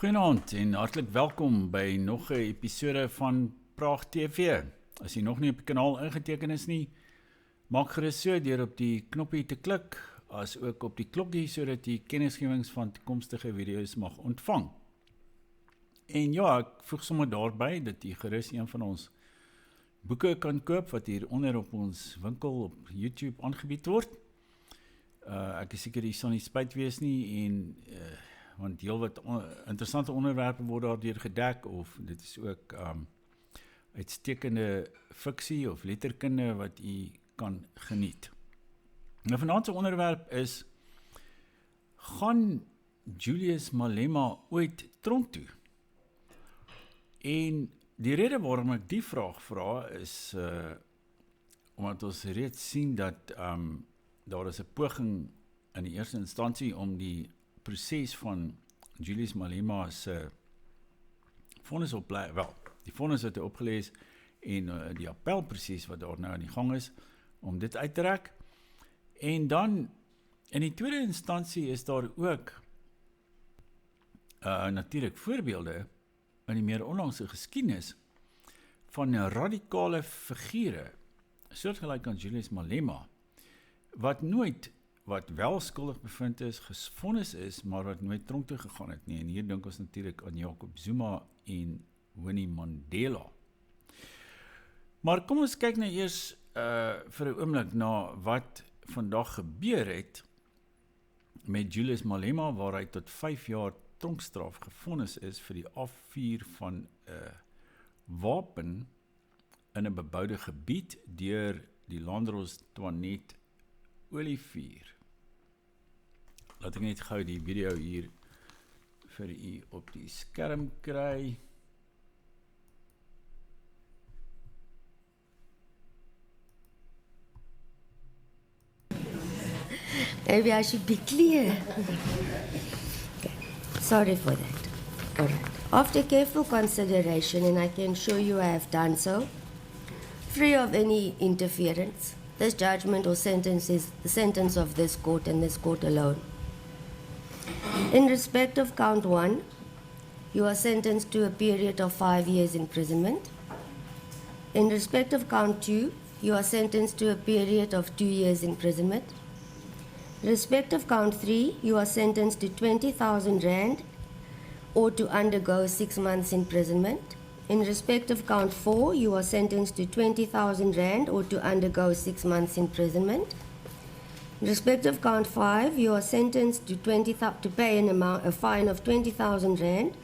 Goeienaand en hartlik welkom by nog 'n episode van Praag TV. As jy nog nie op die kanaal ingeteken is nie, maak gerus so deur op die knoppie te klik, as ook op die klokkie sodat jy kennisgewings van toekomstige video's mag ontvang. En ja, ek voeg sommer daarby dat jy gerus een van ons boeke kan koop wat hier onder op ons winkel op YouTube aangebied word. Ek is seker jy sal nie spyt wees nie en want heel wat interessante onderwerpe word daardeur gedek of dit is ook uitstekende fiksie of letterkunde wat u kan geniet. Nou vanaand se onderwerp is: gaan Julius Malema ooit tronk toe? En die rede waarom ek die vraag vra is omdat ons reeds sien dat daar is 'n poging in die eerste instansie om die proses van Julius Malema se vonnis die vonnis wat hy opgelees en die appelproses wat daar nou aan die gang is, om dit uit te rek. En dan, in die tweede instansie is daar ook natuurlik voorbeelde in die meer onlangse geskiedenis van radikale figure, soortgelyk aan Julius Malema, wat wel skuldig bevind is, gevonnis is, maar wat nooit tronk toe gegaan het nie. En hier dink ons natuurlik aan Jacob Zuma en Winnie Mandela. Maar kom ons kyk nou eers vir 'n oomblik na wat vandag gebeur het met Julius Malema, waar hy tot 5 jaar tronkstraf gevonnis is vir die afvuur van 'n wapen in 'n beboude gebied deur die Landros Toinet Olivier. Laat ek net gou die video hier vir u op die skerm kry. Maybe I should be clear. Okay. Sorry for that. All right. After careful consideration, and I can show you I have done so, free of any interference, this judgment or sentence is the sentence of this court and this court alone. In respect of count 1, you are sentenced to a period of 5 years imprisonment. In respect of count 2, you are sentenced to a period of 2 years imprisonment. In respect of count 3, you are sentenced to 20,000 rand or to undergo 6 months imprisonment. In respect of count 4, you are sentenced to 20,000 rand or to undergo 6 months imprisonment. In respect of count 5, you are sentenced to pay a fine of 20,000 rand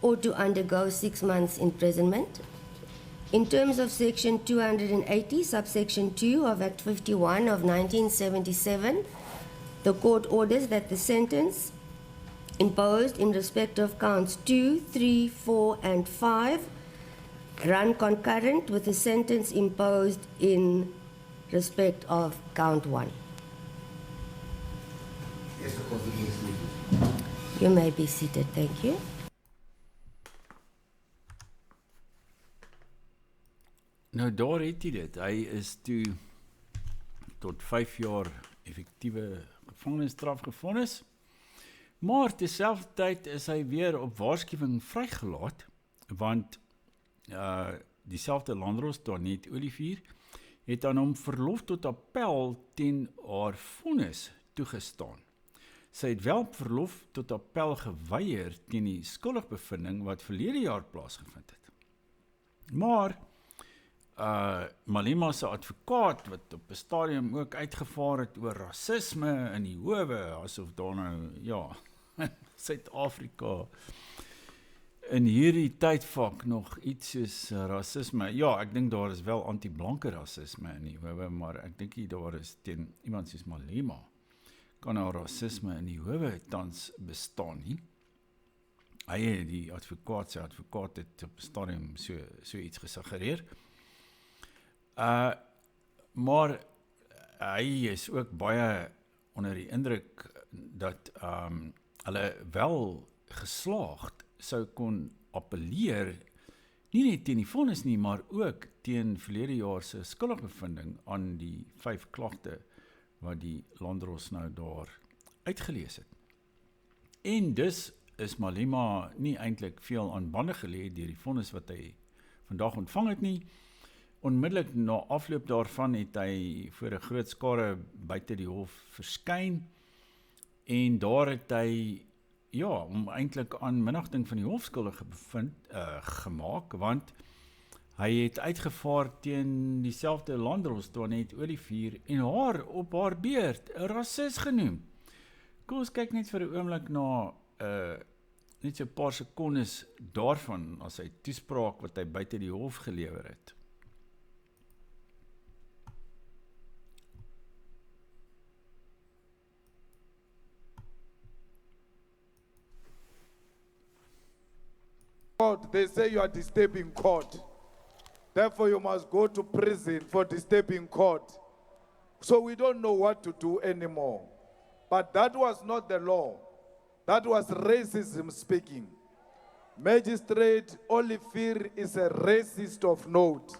or to undergo 6 months imprisonment. In terms of section 280, subsection 2 of Act 51 of 1977, the court orders that the sentence imposed in respect of counts 2, 3, 4, and 5 run concurrent with the sentence imposed in respect of count 1. You may be seated, thank you. Nou daar het hy dit. Hy is toe tot 5 jaar effektiewe gevangenisstraf gevonnis. Maar terselfdertyd is hy weer op waarskuwing vrygelaat, want dieselfde Landros Toinet Olivier het aan hom verlof tot appel teen haar vonnis toegestaan. Sy het wel verlof tot appel geweier teen die skuldigbevinding wat verlede jaar plaasgevind het. Maar Malema se advokaat wat op 'n stadium ook uitgevaar het oor rasisme in die howe, asof daar nou Suid-Afrika in hierdie tydvak nog iets soos rasisme. Ja, ek dink daar is wel anti-blanke rasisme in die howe, maar ek dink nie daar is teen iemand soos Malema kan nou rasisme in die howe tans bestaan nie. Die advokaat het op 'n stadium so iets gesuggereer. Maar hy is ook baie onder die indruk dat hulle wel geslaagd sou kon appeleer, nie net teen die vonnis nie, maar ook teen verlede jaar se skuldigbevinding aan die 5 klagte wat die Landros nou daar uitgelees het. En dus is Malema nie eintlik veel aan bande gelê deur die vonnis wat hy vandag ontvang het nie. Onmiddellik na afloop daarvan het hy voor 'n groot skare buite die hof verskyn en daar het hy hom eintlik aan minagting van die hof skuldig gemaak, want hy het uitgevaar teen dieselfde Landros, Toinette Olivier, en haar op haar beurt 'n rasis genoem. Kom ons kyk net vir 'n oomblik na net so 'n paar sekondes daarvan as hy toespraak wat hy buite die hof gelewer het. They say you are disturbing court. Therefore, you must go to prison for disturbing court. So we don't know what to do anymore. But that was not the law. That was racism speaking. Magistrate Olivier is a racist of note.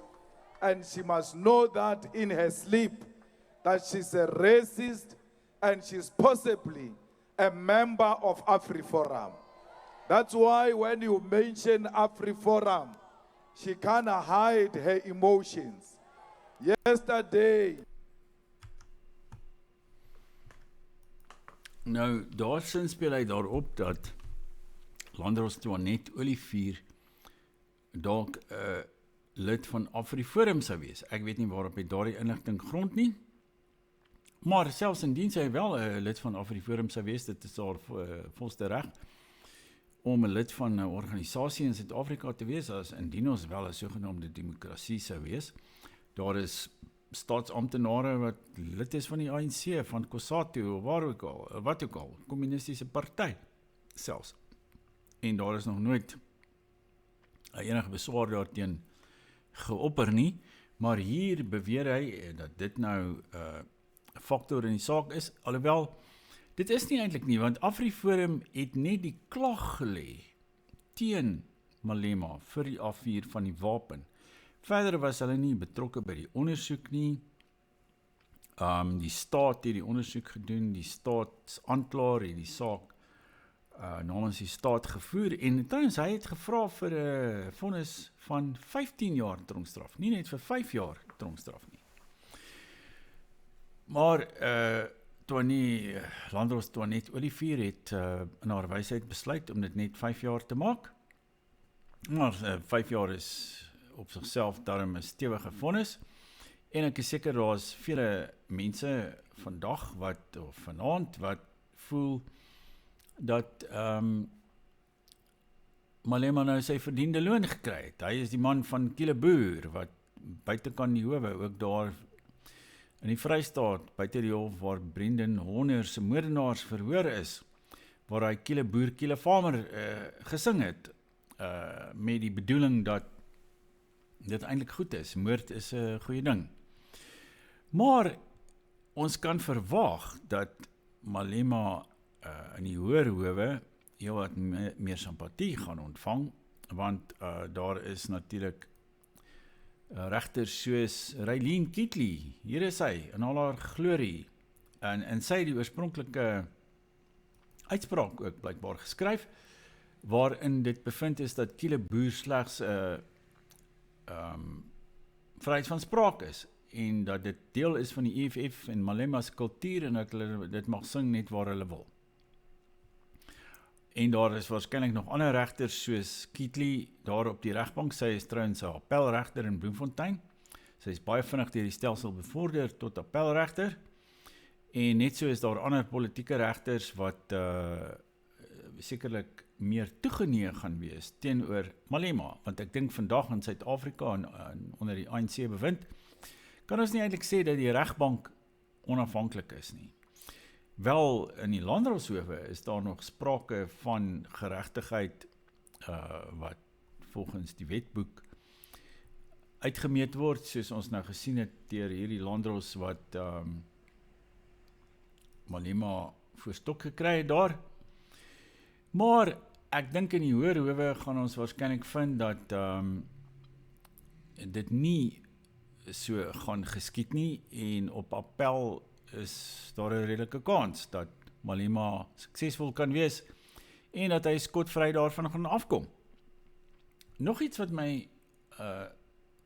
And she must know that in her sleep, that she's a racist and she's possibly a member of AfriForum. That's why when you mention AfriForum, she cannot hide her emotions. Yesterday. Nou, daar speel hy daarop dat Landros Toinette Olivier dalk 'n lid van AfriForum sou wees. Ek weet nie waarop hy daardie inligting grond nie. Maar selfs indien sy wel 'n lid van AfriForum sou wees, dit is haar volste reg om 'n lid van 'n organisasie in Suid-Afrika te wees, as indien ons wel 'n sogenaamde demokrasie sou wees. Daar is staatsamptenare wat lid is van die ANC, van COSATU, of wat ook al, kommunistiese party selfs. En daar is nog nooit enige beswaar daarteen geopper nie, maar hier beweer hy dat dit nou 'n faktor in die saak is, alhoewel dit is nie eintlik nie, want AfriForum het net die klag gelê teen Malema vir die afvuur van die wapen. Verder was hulle nie betrokke by die ondersoek nie. Die staat het die ondersoek gedoen, die staatsaanklaer het die saak namens die staat gevoer, en trouwens hy het gevra vir 'n vonnis van 15 jaar tronkstraf, nie net vir 5 jaar tronkstraf nie. Maar Landros Toinette Olivier het in haar wysheid besluit om dit net 5 jaar te maak. Maar 5 jaar is op sigself daarom 'n stewige vonnis. En ek is seker daar is vele mense vandag of vanaand wat voel dat Malema nou sy verdiende loon gekry het. Hy is die man van Kieleboer wat buitekant die howe, ook daar in die Vrystaat, buite die hof waar Brendan Horner se moordenaars verhoor is, waar hy Kieleboer, Kielefarmer gesing het, met die bedoeling dat dit eintlik goed is. Moord is 'n goeie ding. Maar ons kan verwag dat Malema in die hoër howe heel wat meer simpatie gaan ontvang, want daar is natuurlik regters soos Raylene Kitley, hier is hy, in al haar glorie, en sy het die oorspronklike uitspraak ook blykbaar geskryf, waarin dit bevind is dat Kieleboer slegs vryheid van spraak is, en dat dit deel is van die EFF en Malema's kultuur, en dat hulle dit mag sing net waar hulle wil. En daar is waarskynlik nog ander regters soos Kitley daar op die regbank. Sy is trouwens 'n appelregter in Bloemfontein. Sy is baie vinnig deur die stelsel bevorder tot appelregter. En net so is daar ander politieke regters wat sekerlik meer toegeneig gaan wees teenoor Malema, want ek dink vandag in Suid-Afrika en onder die ANC bewind, kan ons nie eintlik sê dat die regbank onafhanklik is nie. Wel, in die Landdroshowe is daar nog sprake van geregtigheid wat volgens die wetboek uitgemeet word, soos ons nou gesien het deur hierdie Landdros wat Malema voorstok gekry het daar. Maar ek dink in die hoër howe gaan ons waarskynlik vind dat dit nie so gaan geskied nie, en op appel is daar 'n redelike kans dat Malema suksesvol kan wees en dat hy skotvry daarvan gaan afkom. Nog iets wat my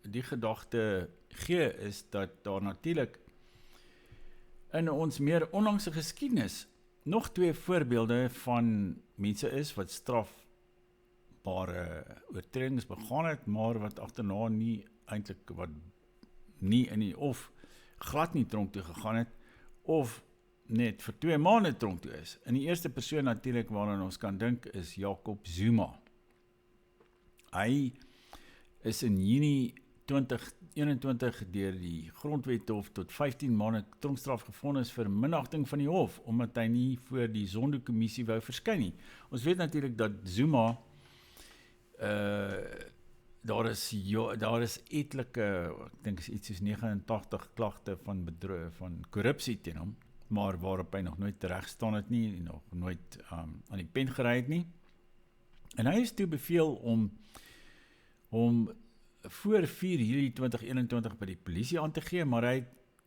die gedagte gee, is dat daar natuurlik in ons meer onlangse geskiedenis nog 2 voorbeelde van mense is wat strafbare oortredings begaan het, maar wat agterna nie eintlik wat nie in die of glad nie tronk toe gegaan het, of net vir 2 maande tronk toe is. En die eerste persoon natuurlik waaraan ons kan dink is Jacob Zuma. Hy is in Junie 2021 deur die Grondwethof tot 15 maande tronkstraf gevonnis vir minagting van die hof, omdat hy nie voor die Zondo-kommissie wou verskyn nie. Ons weet natuurlik dat Zuma, daar is etlike, ek dink is iets soos 89 klagte van korrupsie teen hom, maar waarop hy nog nooit terecht staan het nie, nog nooit aan die pen gery het nie. En hy is toe beveel om voor 4 Julie 2021 by die polisie aan te gee, maar hy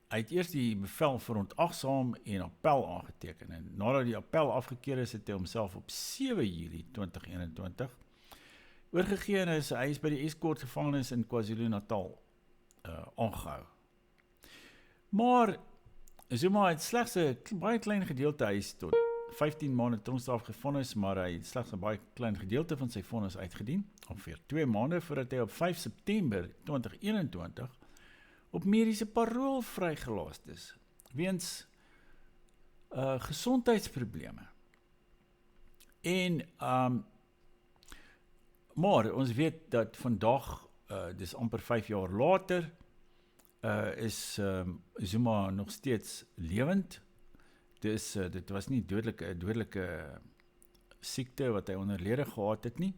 het eers die bevel verontagsaam en appel aangeteken. En nadat die appel afgekeer is, het hy homself op 7 Julie 2021 oorgegee en hy is by die Escort gevangenis in KwaZulu-Natal aangehou. Maar Zuma het slegs 'n baie klein gedeelte, hy is tot 15 maande tronkstraf gevonnis, maar hy het slegs 'n baie klein gedeelte van sy vonnis uitgedien, ongeveer 2 maande voordat hy op 5 September 2021 op mediese parol vrygelaat is, weens gesondheidsprobleme. En maar ons weet dat vandag, dis amper 5 jaar later, is Zuma nog steeds lewend. Dit was nie dodelike siekte wat hy onderlede gehad het nie.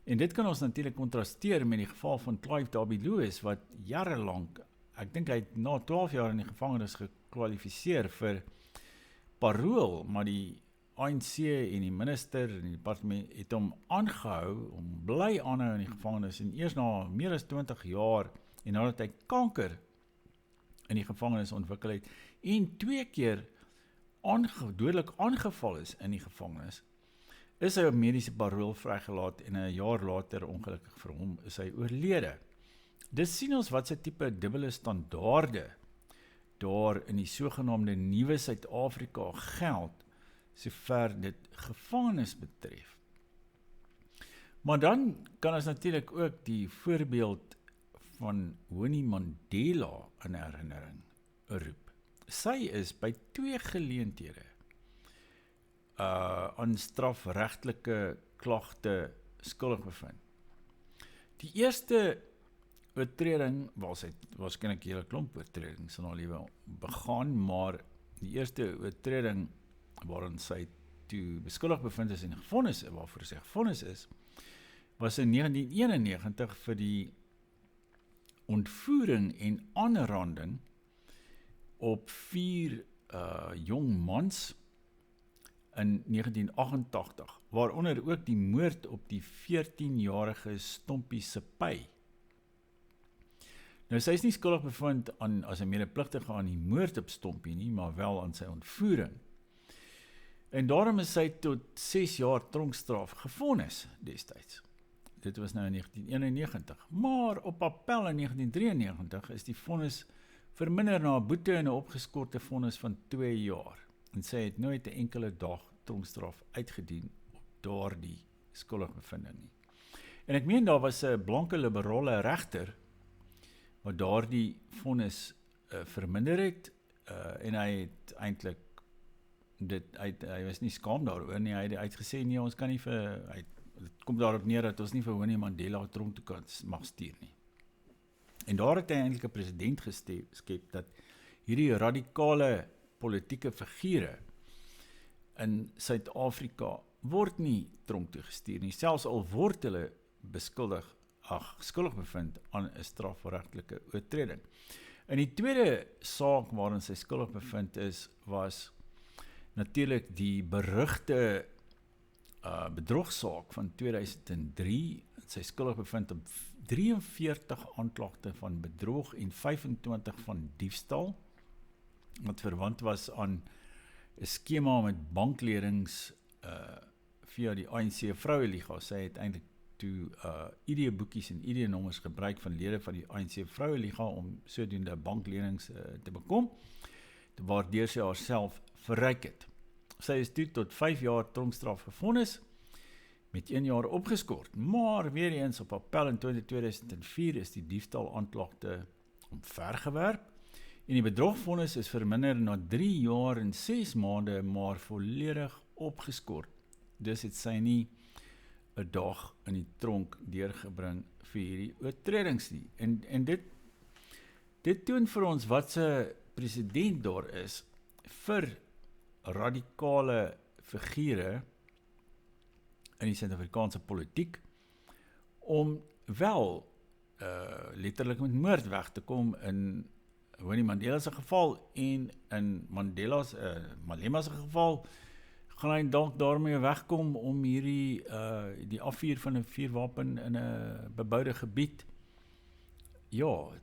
En dit kan ons natuurlik kontrasteer met die geval van Clive Derby Lewis, wat jarelang, ek dink hy het na 12 jaar in die gevangenis gekwalifiseer vir parol, maar die ANC en die minister en die departement het hom aangehou, om bly aanhou in die gevangenis, en eers na meer as 20 jaar, en nadat hy kanker in die gevangenis ontwikkel het, en 2 keer dodelik aangeval is in die gevangenis, is hy op mediese parol vrygelaat en 'n jaar later, ongelukkig vir hom, is hy oorlede. Dis sien ons wat se tipe dubbele standaarde daar in die sogenaamde nuwe Suid-Afrika geld, sover dit gevangenis betref. Maar dan kan ons natuurlik ook die voorbeeld van Winnie Mandela in herinnering roep. Sy is by 2 geleenthede aan strafregtelike klagte skuldig bevind. Die eerste oortreding, sy het waarskynlik 'n hele klomp oortredings in haar lewe begaan, maar die eerste oortreding waarin sy toe beskuldig bevind is en gevonnis, waarvoor sy gevonnis is, was in 1991 vir die ontvoering en aanranding op 4 jong mans in 1988, waaronder ook die moord op die 14-jarige Stompie Sepai. Nou, sy is nie skuldig bevind as 'n medepligtige aan die moord op Stompie nie, maar wel aan sy ontvoering. En daarom is sy tot 6 jaar tronkstraf gevonnis destyds. Dit was nou in 1991, maar op appel in 1993 is die vonnis verminder na 'n boete en 'n opgeskorte vonnis van 2 jaar. En sy het nooit 'n enkele dag tronkstraf uitgedien op daardie skuldige bevinding nie. En ek meen daar was 'n blanke liberale regter wat daardie vonnis verminder het, en hy het eintlik hy was nie skaam daaroor nie, hy het uitgesê nee, ons kan nie dit kom daarop neer dat ons nie vir Winnie Mandela tronk toe mag stuur nie. En daar het hy eintlik 'n president geskep dat hierdie radikale politieke figure in Suid-Afrika word nie tronk toe gestuur nie, selfs al word hulle skuldig bevind aan 'n strafregtelike oortreding. In die tweede saak waarin sy skuldig bevind is, was natuurlik die berugte bedrogsaak van 2003, sy skuldig bevind op 43 aanklagte van bedrog en 25 van diefstal, wat verwant was aan 'n skema met bankledings via die ANC Vroueliga. Sy het eintlik toe ID-boekies en ID-nommers gebruik van lede van die ANC Vroueliga om sodoende banklenings te bekom, waardeur sy haarself verryk het. Sy is toe tot 5 jaar tronkstraf gevonnis, met 1 jaar opgeskort, maar weer eens op appel in 2004 is die diefstal aanklagte omvergewerp, en die bedrogvonnis is verminder na 3 jaar en 6 maande, maar volledig opgeskort. Dus het sy nie 'n dag in die tronk deurgebring vir hierdie oortredings nie. En dit toon vir ons wat se president daar is vir radikale figure in die Suid-Afrikaanse politiek om wel letterlik met moord weg te kom in Winnie Mandela se geval en in Malema se geval gaan hy dalk daarmee wegkom om hierdie die afvuur van 'n vuurwapen in 'n beboude gebied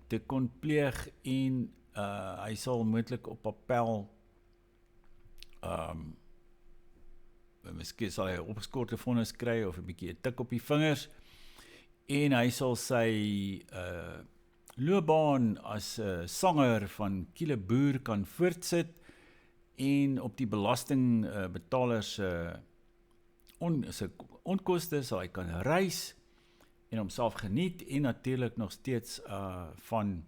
te kon pleeg en hy sal moontlik op appel miskien sal hy 'n opgeskorte vonnis kry of 'n bietjie 'n tik op die vingers en hy sal sy loopbaan as sanger van Kieleboer kan voortsit en op die belastingbetalers se onkoste sal hy kan reis en homself geniet en natuurlik nog steeds van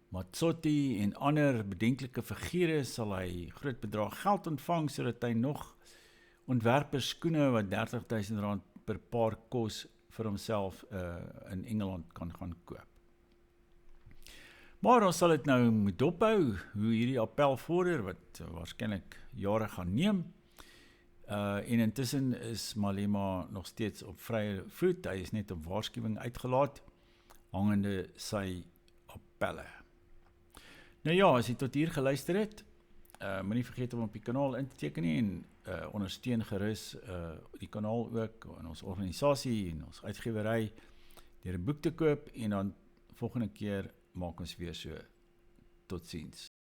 Matsoti en ander bedenklike figure sal hy groot bedrag geld ontvang sodat hy nog ontwerper skoene wat R30,000 per paar kos vir homself in Engeland kan gaan koop. Maar ons sal dit nou moet dophou hoe hierdie appel vorder wat waarskynlik jare gaan neem. En intussen is Malema nog steeds op vrye voet. Hy is net op waarskuwing uitgelaat hangende sy appelle. Nou ja, as jy tot hier geluister het, moenie vergeet om op die kanaal in te teken nie en ondersteun gerus die kanaal ook in ons organisasie en ons uitgewery deur 'n boek te koop en dan volgende keer maak ons weer so. Totsiens.